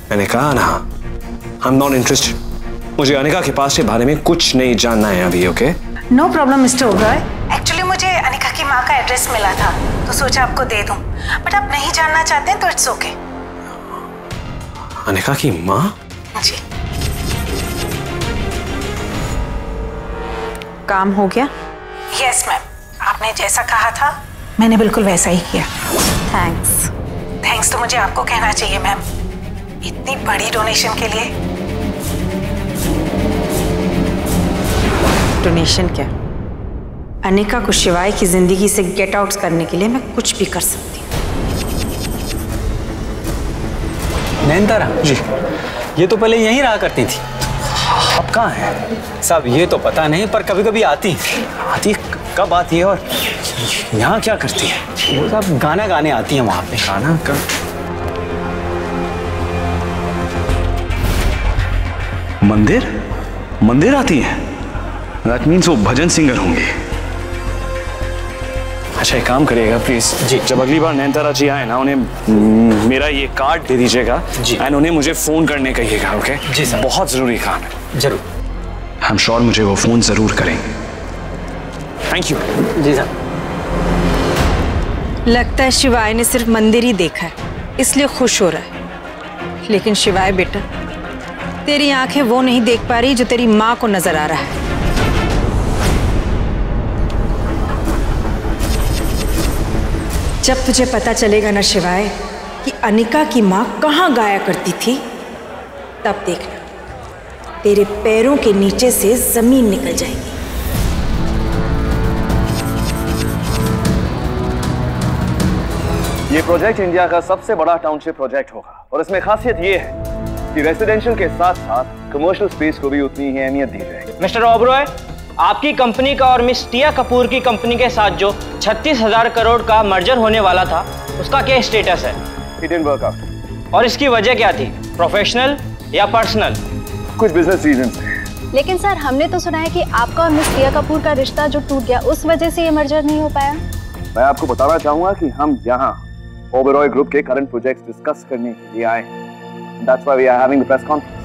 मैंने कहा ना, आई एम नॉट इंटरेस्टेड। मुझे अनिका के पास के बारे में कुछ नहीं जानना है अभी, okay? No problem mister Oberoi. Actually मुझे अनिका की माँ का एड्रेस मिला था तो सोचा आपको दे दूं, बट आप नहीं जानना चाहते हैं तो इट्स ओके। अनिका की माँ? जी। काम हो गया? यस मैम, आपने जैसा कहा था मैंने बिल्कुल वैसा ही किया। थैंक्स। थैंक्स तो मुझे आपको कहना चाहिए मैम, इतनी बड़ी डोनेशन के लिए। डोनेशन क्या? अनिका को शिवाय की जिंदगी से गेट आउट करने के लिए मैं कुछ भी कर सकती हूँ। नैनतारा जी, ये तो पहले यहीं रहा करती थी, अब कहाँ है? सब ये तो पता नहीं, पर कभी कभी आती कब आती है और यहाँ क्या करती है? वो सब गाना गाने आती है वहाँ पे। गाना का मंदिर आती है? दैट मीन्स वो भजन सिंगर होंगे। अच्छा, एक काम करिएगा प्लीज जी, जब अगली बार नैनतारा जी आए ना, उन्हें मेरा ये कार्ड दे दीजिएगा जी, एंड उन्हें मुझे फोन करने कहिएगा, ओके? जी सर। बहुत जरूरी काम है। जरूर। आई एम श्योर मुझे वो फोन जरूर करेंगे। Thank you. जी सर। लगता है शिवाय ने सिर्फ मंदिर ही देखा है, इसलिए खुश हो रहा है। लेकिन शिवाय बेटा, तेरी आंखें वो नहीं देख पा रही जो तेरी माँ को नजर आ रहा है। जब तुझे पता चलेगा ना शिवाय कि अनिका की माँ कहाँ गाया करती थी, तब देखना तेरे पैरों के नीचे से जमीन निकल जाएगी। ये प्रोजेक्ट इंडिया का सबसे बड़ा टाउनशिप प्रोजेक्ट होगा और इसमें खासियत ये है कि रेसिडेंशियल के साथ साथ कमर्शियल स्पेस को भी उतनी ही अहमियत दी जाएगी। मिस्टर ओबरॉय, आपकी कंपनी का और मिस टिया कपूर की कंपनी के साथ जो 36,000 करोड़ का मर्जर होने वाला था, उसका क्या स्टेटस है? It didn't work out। और इसकी वजह क्या थी, प्रोफेशनल या पर्सनल? कुछ बिजनेस रीजंस हैं। लेकिन सर, हमने तो सुना है कि आपका और मिस टिया कपूर का रिश्ता जो टूट गया, उस वजह से ये मर्जर नहीं हो पाया। मैं आपको बताना चाहूंगा कि हम यहाँ ओबरॉय ग्रुप के करंट प्रोजेक्ट्स डिस्कस करने के लिए आए हैं। That's why we are having the press conference।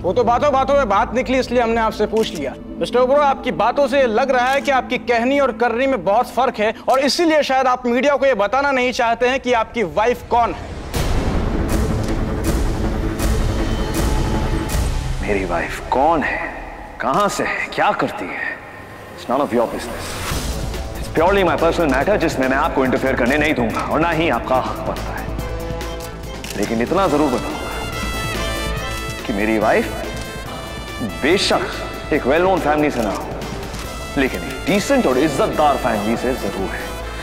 वो तो बातों में बात निकली, इसलिए हमने आपसे पूछ लिया। मिस्टर ओबरॉय, आपकी बातों से लग रहा है कि आपकी कहनी और करनी में बहुत फर्क है और इसीलिए शायद आप मीडिया को ये बताना नहीं चाहते हैं कि आपकी वाइफ कौन है। मेरी वाइफ कौन है, कहां से है, क्या करती है, It's none of your business। It's purely my personal matter जिसमें मैं आपको इंटरफेयर करने नहीं दूंगा और ना ही आपका हक बनता है। लेकिन इतना जरूर बताऊंगा कि मेरी वाइफ बेशक एक वेल नोन फैमिली से ना हो, लेकिन एक डिसेंट और इज्जतदार फैमिली से जरूर है।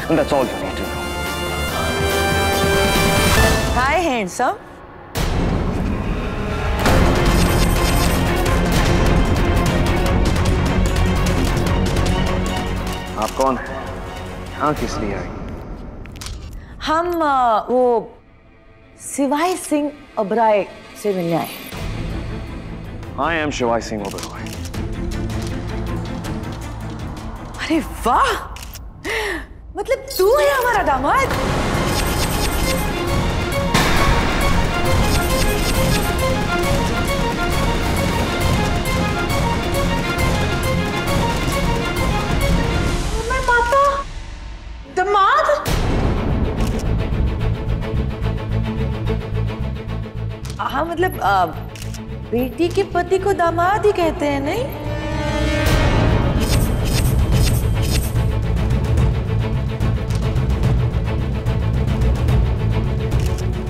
And that's all you need to know। Hi handsome. आप कौन हैं? यहाँ किस लिए आई? हम वो शिवाय सिंह ओबरॉय से मिलने आए। I am शिवाय सिंह ओबरॉय। अरे वाह, मतलब तू है हमारा दामाद। मैं माता दामाद। हाँ, मतलब बेटी के पति को दामाद ही कहते हैं, नहीं?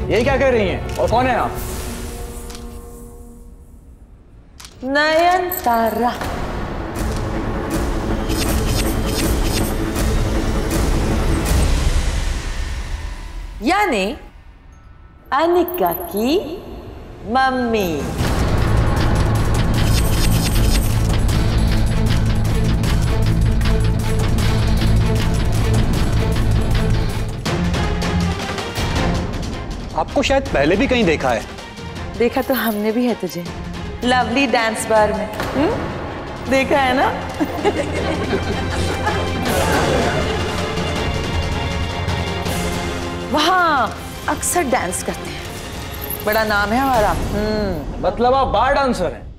ये क्या कह रही हैं? और कौन है आप? नयनतारा। यानी अनिका की मम्मी। आपको शायद पहले भी कहीं देखा है। देखा तो हमने भी है तुझे, लवली डांस बार में। देखा है ना? वहाँ अक्सर डांस करते हैं। बड़ा नाम है हमारा। मतलब आप बार डांसर हैं?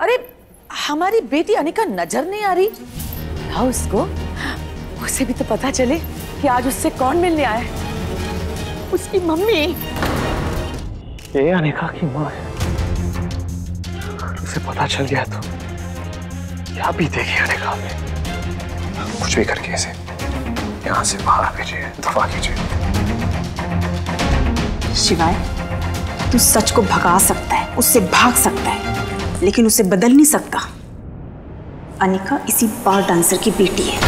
अरे हमारी बेटी अनिका नजर नहीं आ रही? हाँ उसको, उसे भी तो पता चले कि आज उससे कौन मिलने आया है। उसकी मम्मी। ये अनिका की माँ है। उसे पता चल गया तो क्या बीतेगी अनिका में। कुछ भी करके इसे यहाँ से बाहर भेजिए, दफा कीजिए। शिवाय, तू सच को भगा सकता है, उससे भाग सकता है, लेकिन उसे बदल नहीं सकता। अनिका इसी बार डांसर की बेटी है।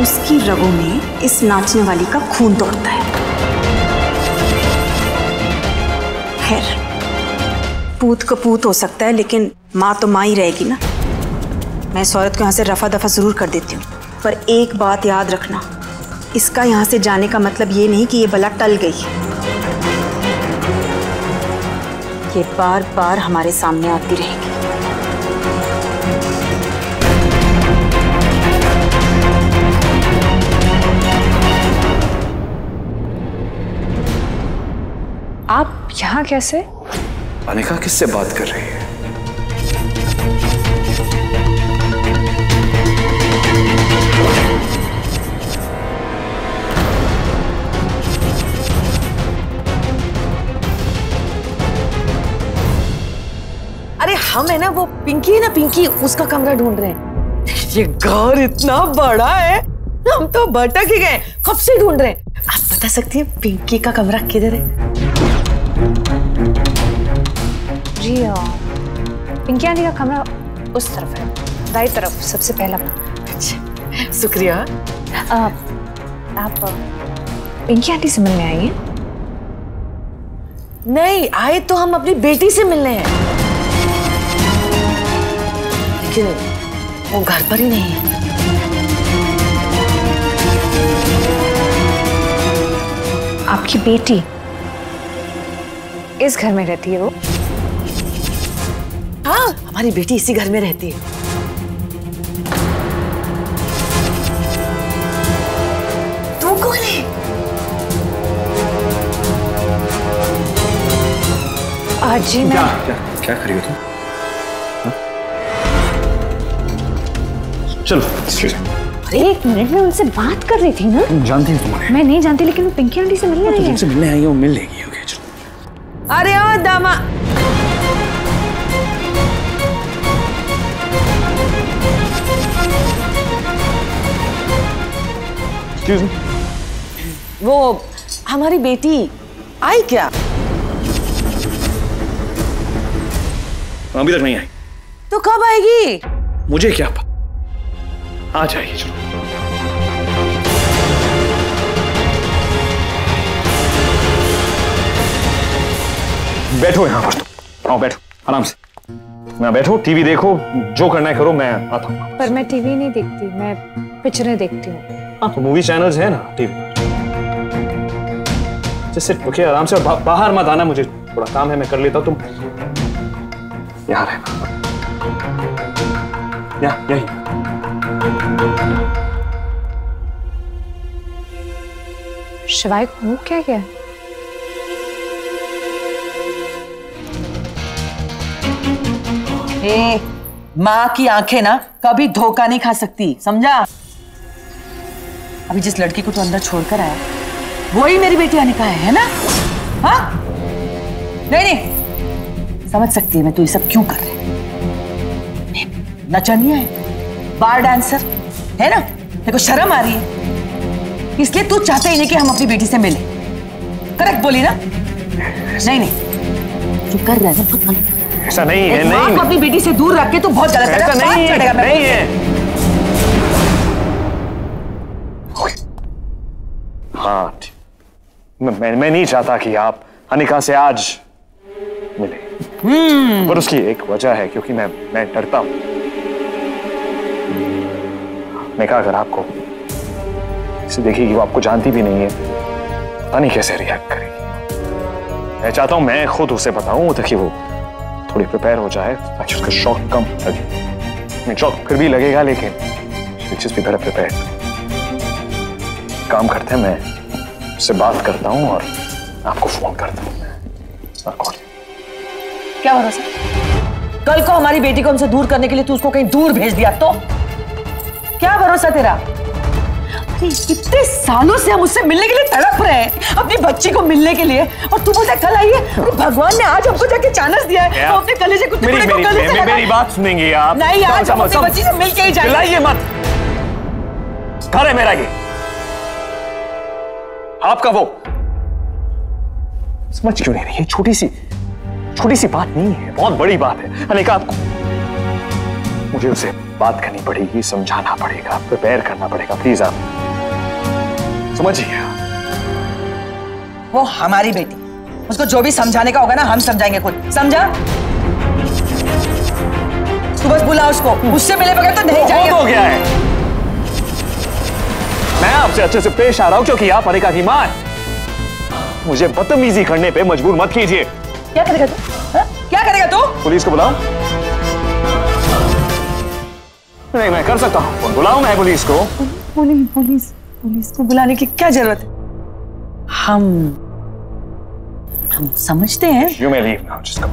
उसकी रगों में इस नाचने वाली का खून दौड़ता है। खैर, पूत कपूत हो सकता है, लेकिन माँ तो माँ ही रहेगी ना। मैं इस औरत को यहाँ से रफा दफा जरूर कर देती हूँ, पर एक बात याद रखना, इसका यहाँ से जाने का मतलब ये नहीं कि ये बला टल गई। ये बार बार हमारे सामने आती रहेगी। आप यहाँ कैसे? अनिका किससे बात कर रही है? अरे हम है ना, वो पिंकी है ना, पिंकी, उसका कमरा ढूंढ रहे हैं। ये घर इतना बड़ा है, हम तो भटक ही गए, कब से ढूंढ रहे हैं। आप बता सकती हैं पिंकी का कमरा किधर है? जी पिंकी आंटी का कमरा उस तरफ है, दाई तरफ, सबसे पहला। शुक्रिया। आप पिंकी आंटी से मिलने आई हैं? नहीं, आए तो हम अपनी बेटी से मिलने हैं, लेकिन वो घर पर ही नहीं है। आपकी बेटी इस घर में रहती है? वो? हाँ, हमारी बेटी इसी घर में रहती है। तू कौन है? जी मैं क्या कर रही हो तुम? चलो। अरे एक मिनट में उनसे बात कर रही थी ना। तुम जानती हो तुम्हारे? मैं नहीं जानती, लेकिन वो पिंकी आंटी से मिलने आई है। तुमसे मिलने आई हो, मिल लेगी। ओके चलो। अरे ओ दामा, एक्सक्यूज मी, वो हमारी बेटी आई क्या? अभी तक नहीं आई। तो कब आएगी? मुझे क्या पता, आ जाएगी। चलो बैठो यहाँ पर, तुम आओ बैठो आराम से। यहाँ बैठो, टीवी देखो, जो करना है करो, मैं आता हूँ। पर मैं टीवी नहीं देखती, मैं पिक्चरें देखती हूँ। हाँ तो मूवी चैनल्स है ना टीवी पर। जैसे रुकिए आराम से, और बाहर मत आना, मुझे थोड़ा काम है, मैं कर लेता हूँ। तुम यहाँ रहना, यहाँ यही। शिवाय को हो क्या गया? ए, माँ की आंखें ना कभी धोखा नहीं खा सकती, समझा? अभी जिस लड़की को तू अंदर छोड़कर आया, वही मेरी बेटी अनिका है ना? हाँ? नहीं, समझ सकती है मैं तू ये सब क्यों कर रही है। नचनिया है, बार डांसर है ना, तेरे को शर्म आ रही है, इसलिए तू चाहता ही नहीं कि हम अपनी बेटी से मिले। करेक्ट बोली ना? नहीं, तू कर रहा है बहुत गलत। ऐसा नहीं है। माँ को अपनी बेटी से दूर रख के तू बहुत गलत कर रहा है। नहीं है, नहीं है। हाँ, मैं नहीं चाहता कि आप अनिका से आज मिले, पर उसकी एक वजह है, क्योंकि मैं डरता हूं। मैं कहा अगर आपको इसे देखेगी, वो आपको जानती भी नहीं है, पता नहीं कैसे रिएक्ट करेगी। मैं चाहता हूं मैं खुद उसे बताऊं ताकि वो थोड़ी प्रिपेयर हो जाए, ताकि उसका शॉक कम लगे। शॉक फिर भी लगेगा, लेकिन just be better prepared। काम करते हैं, मैं उससे बात करता हूँ और आपको फोन करता हूँ। क्या भरोसा? कल को हमारी बेटी को हमसे दूर करने के लिए तू उसको कहीं दूर भेज दिया तो क्या भरोसा तेरा? इतने सालों से हम उससे मिलने के लिए तड़प रहे हैं, अपनी बच्ची को मिलने के लिए, और तू बोलता कल आई है। भगवान ने आज हमको जाके चांस दिया है, तो अपने कलेजे को टुकड़े को गले से मेरी बात सुनेंगी आप? नहीं, आज हम अपनी बच्ची से मिल के ही जाएंगे। चिल्लाइए मत, घर है मेरा ये, आपका वो। समझ क्यों नहीं रही? ये छोटी सी बात नहीं है, बहुत बड़ी बात है। अनिका, आपको मुझे उसे बात करनी पड़ेगी, समझाना पड़ेगा, प्रिपेयर करना पड़ेगा। प्लीज आप समझिए। वो हमारी बेटी, उसको जो भी समझाने का होगा ना हम समझाएंगे खुद, समझा? तू बस बुला उसको, उससे मिले बगैर तो नहीं जाएंगे। हो गया है, मैं आपसे अच्छे से पेश आ रहा हूं क्योंकि आप अनिका की मां हैं। मुझे बदतमीजी करने पे मजबूर मत कीजिए। क्या करेगा तू? क्या करेगा तू? पुलिस को बुलाऊं? नहीं, मैं कर सकता हूं। बुलाऊं मैं पुलिस को? पुलिस को बुलाने की क्या जरूरत है? हम समझते हैं। You may leave now, just go.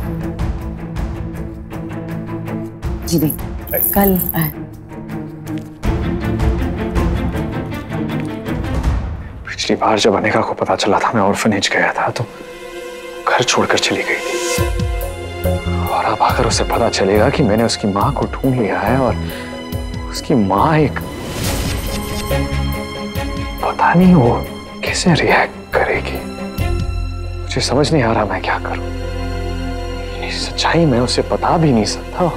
जी नहीं, कल पिछली बार जब अनिका को पता चला था मैं ऑर्फनेज गया था तो घर छोड़कर चली गई थी, और अब अगर उसे पता चलेगा कि मैंने उसकी माँ को ढूंढ लिया है और उसकी माँ एक, पता नहीं वो कैसे रिएक्ट करेगी। मुझे समझ नहीं आ रहा मैं क्या करूं। ये सच्चाई मैं उसे बता भी नहीं सकता,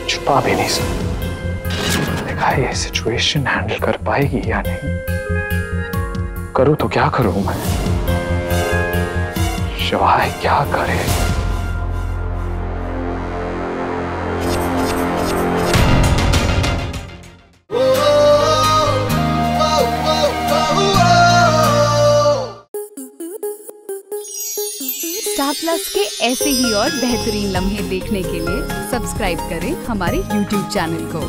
छुपा भी नहीं सकता। देखा ये सिचुएशन हैंडल कर पाएगी या नहीं। करूं तो क्या करूं मैं? शिवाय क्या करे? स्टार प्लस के ऐसे ही और बेहतरीन लम्हे देखने के लिए सब्सक्राइब करें हमारे YouTube चैनल को।